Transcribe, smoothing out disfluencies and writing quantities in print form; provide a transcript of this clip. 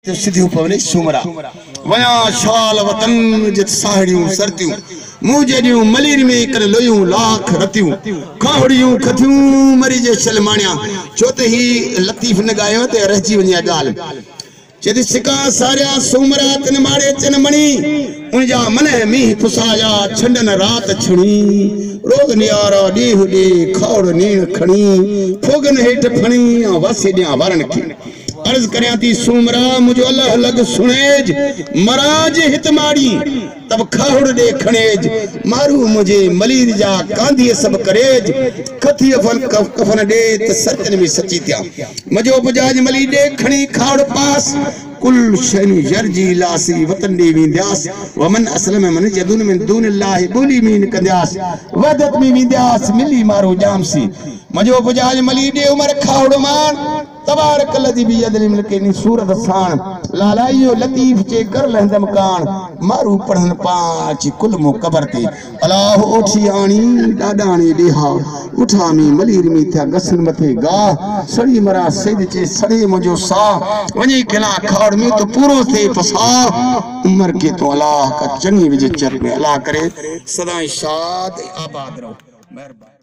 सिधियूं पवने सुमरा वया शाल वतन जित साहड़ियूं सरतियूं मुजडियूं मलीर में कर लोयूं लाख रतियूं खाहड़ियूं खथियूं मरी जे शलमाणिया छो त ही लतीफ न गायो ते रहजी वञे गाल जद सिका सारिया सुमरा तन माड़े चन मणी उनजा मन मीह फुसाया छंडन रात छणी रोग नियारा देह दे खाड़ नीण खणी फोगन हेठ फणी वासे दिया वरण की अर्ज करया थी सुमरा मुझो अल्लाह लग सुनेज मराज हित माड़ी तब खाड़ दे खणेज मारू मुझे मलीर जा कांधी सब करेज कथी कफन दे त सतन में सची त्या मजो बुजाज मली दे खणी खाड़ पास कुल शनि जर्जी लासी वतन दे विंद्यास वमन असलम मन जदुन में दून अल्लाह बोली मीन कंद्यास वदत में विंद्यास मिली मारो जामसी मजो बुजाज मली दे उमर खाड़ मान तबारक लदी भी यदली मिलके नी सूरत साण लालाइयो लतीफ चे कर लहंदम कान मारू पढ़न पांच कुल मो कबर ते अल्लाह ओठी आणी डाडाणी देहा उठा मी मलीर मी था गसन मथे गा सड़ी मरा सिद चे सड़े मुजो सा वनी खिला खाड़ में तो पूरो थे फसा उमर के तो अल्लाह का चंगी विजय चर में अल्लाह करे सदा शाद आबाद रहो मेहरबानी।